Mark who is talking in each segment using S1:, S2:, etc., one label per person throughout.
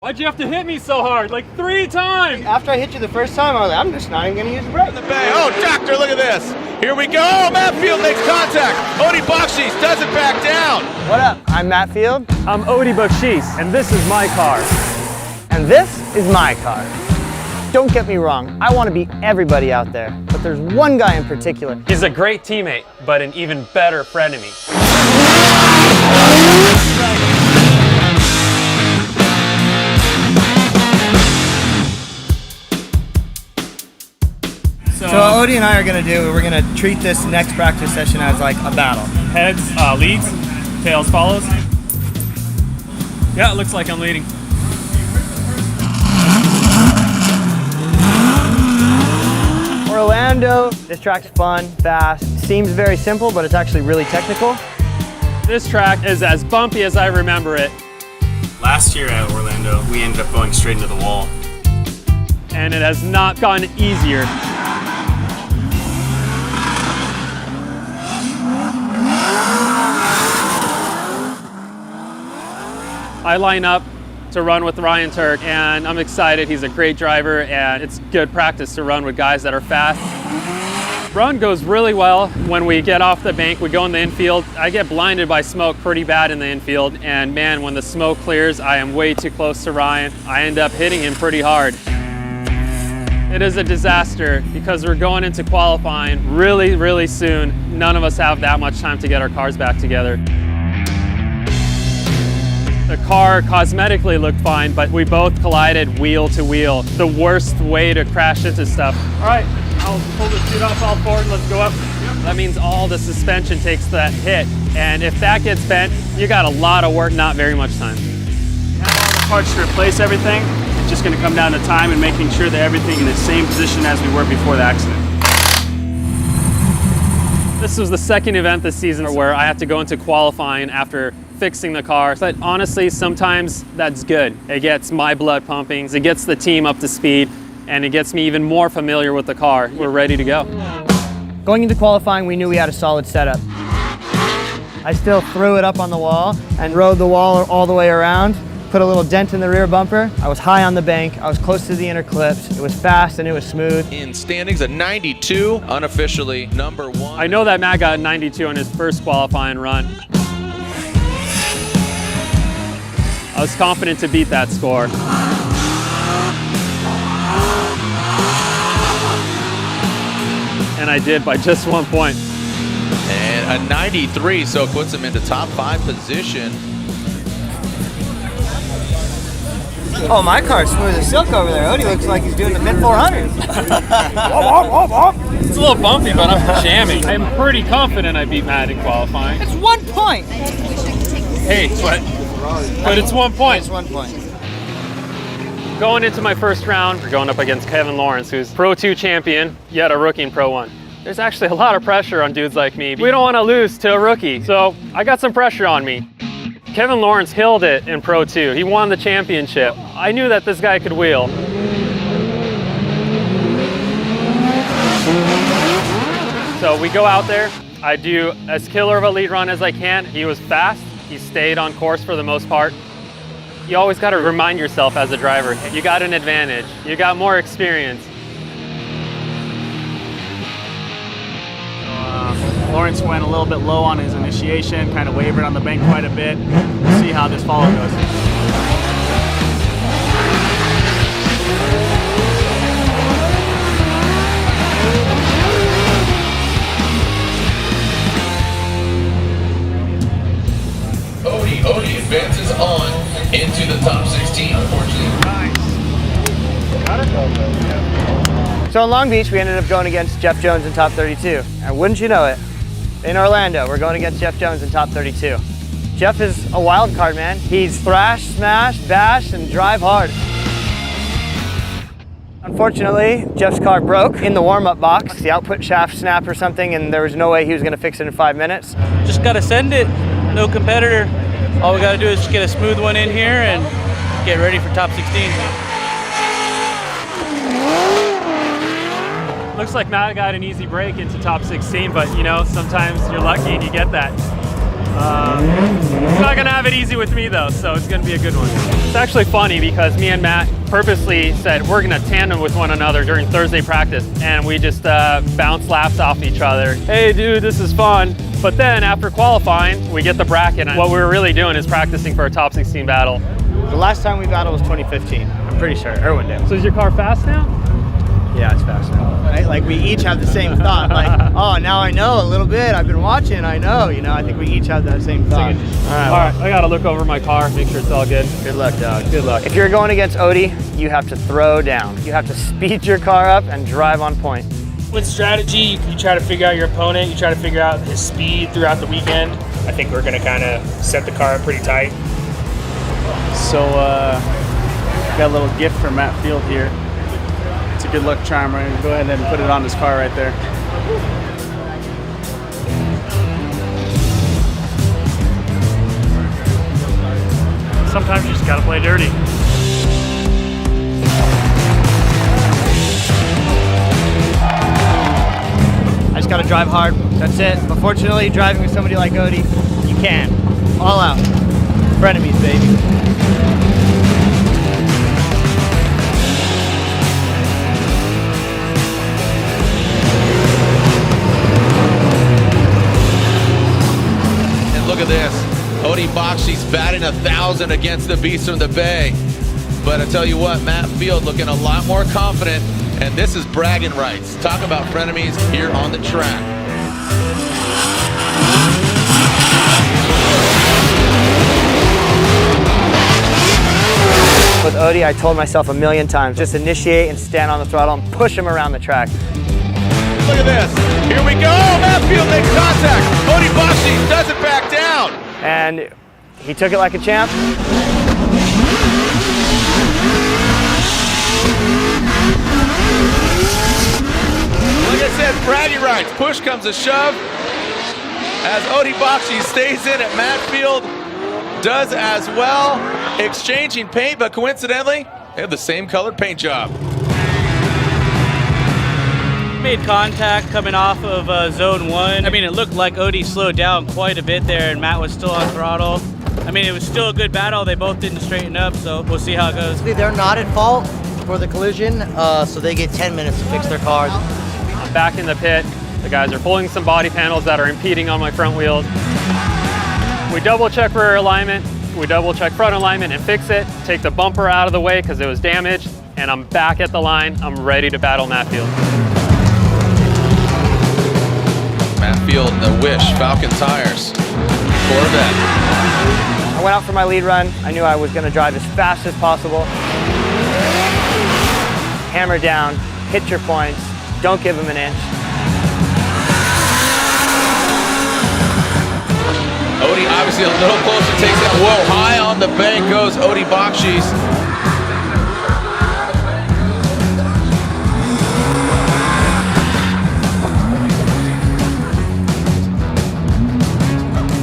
S1: Why'd you have to hit me so hard? Like 3 times!
S2: After I hit you the first time, I was like, I'm just not even gonna use the brake.
S3: Oh, doctor, look at this. Here we go. Matt Field makes contact. Bakchis doesn't back down.
S2: What up? I'm Matt Field.
S1: I'm Bakchis, and this is my car.
S2: And this is my car. Don't get me wrong, I want to beat everybody out there, but there's one guy in particular.
S1: He's a great teammate, but an even better frenemy.
S2: So what Odie and I are gonna do, we're gonna treat this next practice session as like a battle.
S1: Heads leads, tails follows. Yeah, it looks like I'm leading.
S2: Orlando, this track's fun, fast, seems very simple, but it's actually really technical.
S1: This track is as bumpy as I remember it.
S4: Last year at Orlando, we ended up going straight into the wall.
S1: And it has not gotten easier. I line up to run with Ryan Turk, and I'm excited. He's a great driver, and it's good practice to run with guys that are fast. Run goes really well. When we get off the bank, we go in the infield. I get blinded by smoke pretty bad in the infield, and man, when the smoke clears, I am way too close to Ryan. I end up hitting him pretty hard. It is a disaster because we're going into qualifying really, really soon. None of us have that much time to get our cars back together. The car cosmetically looked fine, but we both collided wheel to wheel. The worst way to crash into stuff. All right, I'll pull the chute off all forward, let's go up. That means all the suspension takes that hit, and if that gets bent, you got a lot of work, not very much time.
S4: We have all the parts to replace everything. It's just gonna come down to time and making sure that everything in the same position as we were before the accident.
S1: This was the second event this season where I had to go into qualifying after fixing the car. But honestly, sometimes that's good. It gets my blood pumping, it gets the team up to speed, and it gets me even more familiar with the car. We're ready to go.
S2: Going into qualifying, we knew we had a solid setup. I still threw it up on the wall and rode the wall all the way around, put a little dent in the rear bumper. I was high on the bank, I was close to the inner clips. It was fast and it was smooth.
S3: In standings, a 92, unofficially #1.
S1: I know that Matt got a 92 on his first qualifying run. I was confident to beat that score. And I did by just 1 point.
S3: And a 93, so it puts him into top 5 position.
S2: Oh, my car's smooth as silk over there. Odie looks like he's doing the mid-400s.
S1: It's a little bumpy, but I'm jamming. I'm pretty confident I beat Matt in qualifying.
S2: It's 1 point.
S1: Hey, but it's 1 point.
S2: It's 1 point.
S1: Going into my first round, we're going up against Kevin Lawrence, who's Pro 2 champion, yet a rookie in Pro 1. There's actually a lot of pressure on dudes like me. We don't want to lose to a rookie, so I got some pressure on me. Kevin Lawrence killed it in Pro 2. He won the championship. I knew that this guy could wheel. So we go out there. I do as killer of a lead run as I can. He was fast. He stayed on course for the most part. You always got to remind yourself as a driver, you got an advantage. You got more experience.
S4: Lawrence went a little bit low on his initiation, kind of wavered on the bank quite a bit. We'll see how this follow goes.
S3: Odie advances on into the top 16, unfortunately.
S2: So in Long Beach, we ended up going against Jeff Jones in top 32. And wouldn't you know it, in Orlando, we're going against Jeff Jones in top 32. Jeff is a wild card, man. He's thrash, smash, bash, and drive hard. Unfortunately, Jeff's car broke in the warm-up box. The output shaft snapped or something, and there was no way he was gonna fix it in 5 minutes.
S5: Just gotta send it, no competitor. All we gotta do is just get a smooth one in here and get ready for top 16.
S1: Looks like Matt got an easy break into top 16, but you know, sometimes you're lucky and you get that. He's not gonna have it easy with me though, so it's gonna be a good one. It's actually funny because me and Matt purposely said we're gonna tandem with one another during Thursday practice, and we just bounce laps off each other. Hey dude, this is fun. But then after qualifying, we get the bracket, and what we were really doing is practicing for a top 16 battle.
S2: The last time we battled was 2015, I'm pretty sure, Irwindale.
S1: So is your car fast now?
S2: Yeah, it's fast now. Right? Like we each have the same thought, like, oh, now I know a little bit, I've been watching, I know, I think we each have that same thought.
S1: All right, I gotta look over my car, make sure it's all good.
S2: Good luck, dog, good luck. If you're going against Odie, you have to throw down. You have to speed your car up and drive on point.
S6: With strategy, you try to figure out your opponent, you try to figure out his speed throughout the weekend. I think we're gonna kind of set the car up pretty tight.
S4: So, got a little gift from Matt Field here. It's a good luck charm. We're gonna go ahead and put it on his car right there.
S6: Sometimes you just gotta play dirty.
S2: I just gotta drive hard, that's it. But fortunately, driving with somebody like Odie, you can. All out. Frenemies, baby.
S3: And look at this. Odie Bakchis batting 1,000 against the Beast from the Bay. But I tell you what, Matt Field looking a lot more confident. And this is bragging rights. Talk about frenemies here on the track.
S2: With Odie, I told myself a million times, just initiate and stand on the throttle and push him around the track.
S3: Look at this. Here we go. Matt Field makes contact. Odie Bakchis doesn't back down.
S2: And he took it like a champ.
S3: Like I said, bragging rights. Push comes a shove. As Odie Bakchis stays in it, Matt Field does as well. Exchanging paint, but coincidentally, they have the same colored paint job.
S5: Made contact coming off of zone 1. I mean, it looked like Odie slowed down quite a bit there and Matt was still on throttle. I mean, it was still a good battle. They both didn't straighten up, so we'll see how it goes.
S7: They're not at fault for the collision, so they get 10 minutes to fix their cars.
S1: I'm back in the pit. The guys are pulling some body panels that are impeding on my front wheels. We double check rear alignment, we double check front alignment and fix it, take the bumper out of the way because it was damaged, and I'm back at the line. I'm ready to battle Matt Field.
S3: Matt Field, the Wish, Falcon tires, Corvette.
S2: I went out for my lead run. I knew I was gonna drive as fast as possible. Hammer down, hit your points, don't give them an inch.
S3: Odie obviously a little closer, takes that. Whoa, high on the bank goes Odie Bakchis.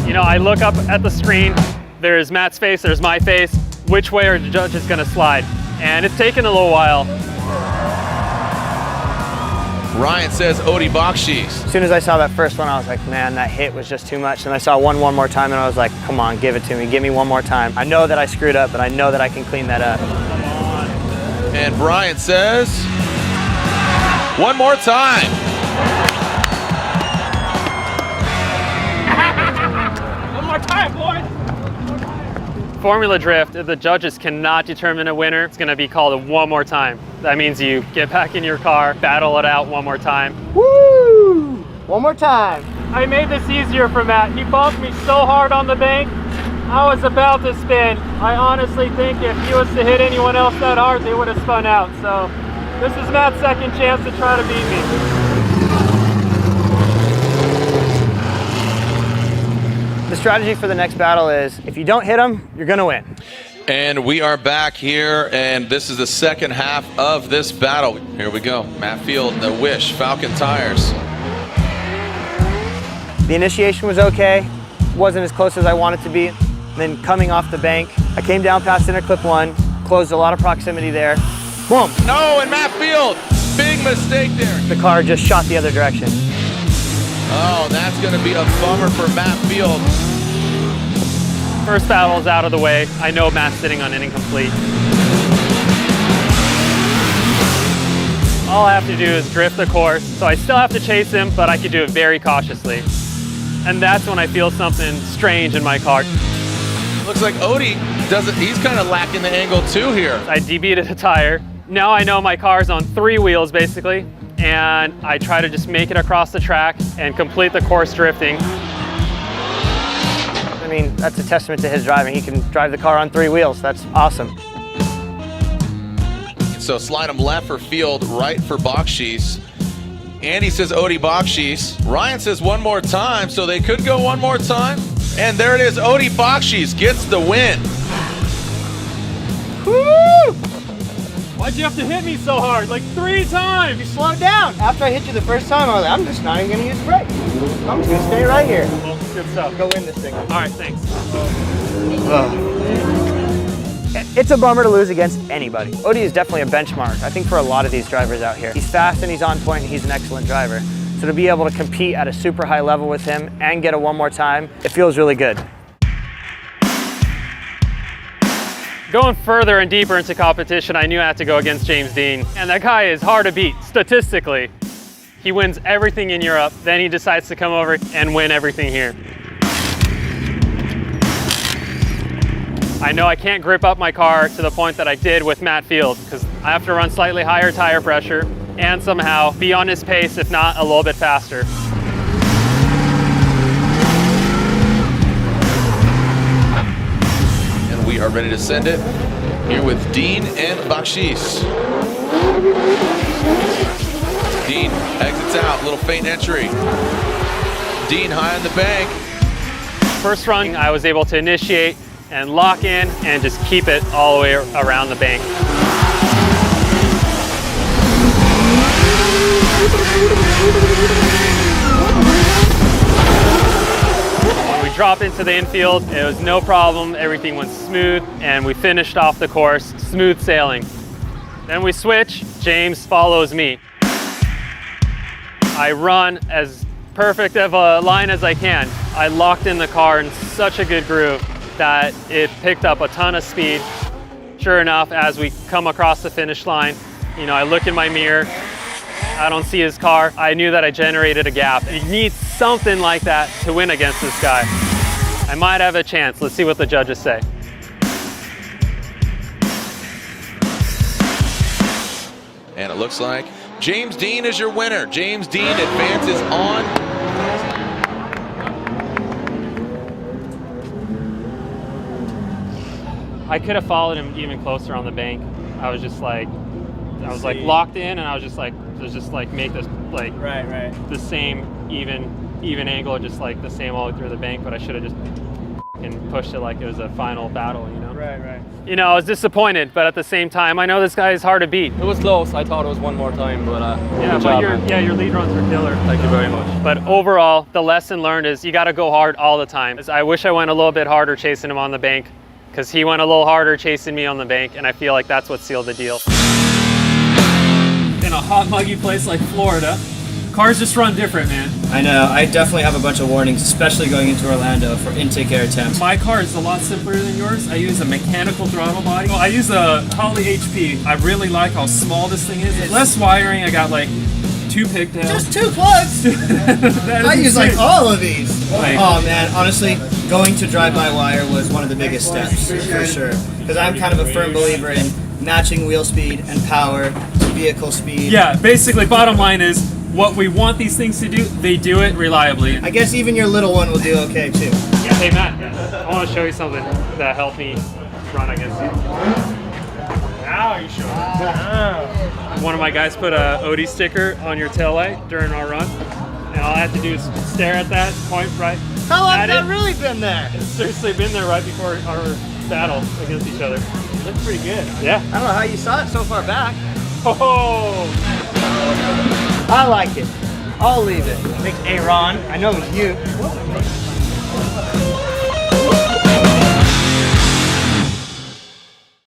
S1: You know, I look up at the screen, there's Matt's face, there's my face. Which way are the judges gonna slide? And it's taken a little while.
S3: Ryan says Odie Bakchis.
S2: As soon as I saw that first one, I was like, man, that hit was just too much. And I saw one more time and I was like, come on, give it to me. Give me one more time. I know that I screwed up, but I know that I can clean that up.
S3: And Brian says, one more time.
S6: One more time, boys!
S1: Formula drift, if the judges cannot determine a winner, it's gonna be called a one more time. That means you get back in your car, battle it out one more time.
S2: Woo! One more time.
S1: I made this easier for Matt. He bumped me so hard on the bank, I was about to spin. I honestly think if he was to hit anyone else that hard, they would have spun out. So this is Matt's second chance to try to beat me.
S2: The strategy for the next battle is, if you don't hit them, you're gonna win.
S3: And we are back here, and this is the second half of this battle. Here we go. Matt Field, the Wish, Falcon tires.
S2: The initiation was okay. Wasn't as close as I wanted to be. Then coming off the bank, I came down past inner clip 1, closed a lot of proximity there. Boom!
S3: No, and Matt Field, big mistake there.
S2: The car just shot the other direction.
S3: Oh, that's going to be a bummer for Matt Field.
S1: First battle is out of the way. I know Matt's sitting on an incomplete. All I have to do is drift the course. So I still have to chase him, but I can do it very cautiously. And that's when I feel something strange in my car.
S3: Looks like Odie doesn't, he's kind of lacking the angle too here.
S1: I debeated a tire. Now I know my car's on 3 wheels basically, and I try to just make it across the track and complete the course drifting.
S2: I mean, that's a testament to his driving. He can drive the car on 3 wheels. That's awesome.
S3: So slide him left for field, right for Bakchis. Andy says Odie Bakchis. Ryan says one more time, so they could go one more time. And there it is, Odie Bakchis gets the win.
S1: Woo! Why'd you have to hit me so hard? Like 3 times!
S2: You slowed down. After I hit you the first time, I was like, I'm just not even gonna use brakes. I'm just gonna stay right here.
S1: Well, good stuff.
S2: Go win this thing.
S1: All right, thanks.
S2: It's a bummer to lose against anybody. Odie is definitely a benchmark, I think, for a lot of these drivers out here. He's fast and he's on point and he's an excellent driver. So to be able to compete at a super high level with him and get a one more time, it feels really good.
S1: Going further and deeper into competition, I knew I had to go against James Dean. And that guy is hard to beat, statistically. He wins everything in Europe, then he decides to come over and win everything here. I know I can't grip up my car to the point that I did with Matt Field, because I have to run slightly higher tire pressure and somehow be on his pace, if not a little bit faster.
S3: And we are ready to send it here with Dean and Bakchis. Dean exits out, little feint entry. Dean high on the bank.
S1: First run, I was able to initiate and lock in and just keep it all the way around the bank. When we dropped into the infield, it was no problem. Everything went smooth and we finished off the course, smooth sailing. Then we switch, James follows me. I run as perfect of a line as I can. I locked in the car in such a good groove that it picked up a ton of speed. Sure enough, as we come across the finish line, you know, I look in my mirror, I don't see his car. I knew that I generated a gap. You need something like that to win against this guy. I might have a chance. Let's see what the judges say.
S3: And it looks like James Dean is your winner. James Dean advances on.
S1: I could have followed him even closer on the bank. I was just like, like locked in, and I was just like make this like the same even angle, just like the same all the way through the bank. But I should have just and pushed it like it was a final battle, you know.
S6: Right.
S1: You know, I was disappointed, but at the same time, I know this guy is hard to beat.
S8: It was close. I thought it was one more time, but
S1: yeah,
S8: good job,
S1: your lead runs were killer.
S8: Thank you very much.
S1: But overall, the lesson learned is you got to go hard all the time. I wish I went a little bit harder chasing him on the bank, because he went a little harder chasing me on the bank, and I feel like that's what sealed the deal. In a hot, muggy place like Florida, cars just run different, man.
S9: I know. I definitely have a bunch of warnings, especially going into Orlando for intake air temps.
S1: My car is a lot simpler than yours. I use a mechanical throttle body. I use a Holley HP. I really like how small this thing is. Less wiring. I got like 2 pigtails.
S9: Just 2 plugs! I use like all of these. Oh man, honestly, going to drive-by-wire was one of the biggest steps, for sure. Because I'm kind of a firm believer in matching wheel speed and power to vehicle speed.
S1: Yeah, basically bottom line is what we want these things to do, they do it reliably.
S9: I guess even your little one will do okay too.
S1: Yeah. Hey Matt, I want to show you something that helped me run against you. Now you show it. One of my guys put a Odie sticker on your taillight during our run, and all I had to do is stare at that, point right.
S2: How long has that really been there?
S1: It's seriously been there right before our battle against each other.
S2: Looks pretty good.
S1: Yeah.
S2: I don't know how you saw it so far back.
S1: Oh!
S2: I like it. I'll leave it. Thanks, Aaron. I know it was you.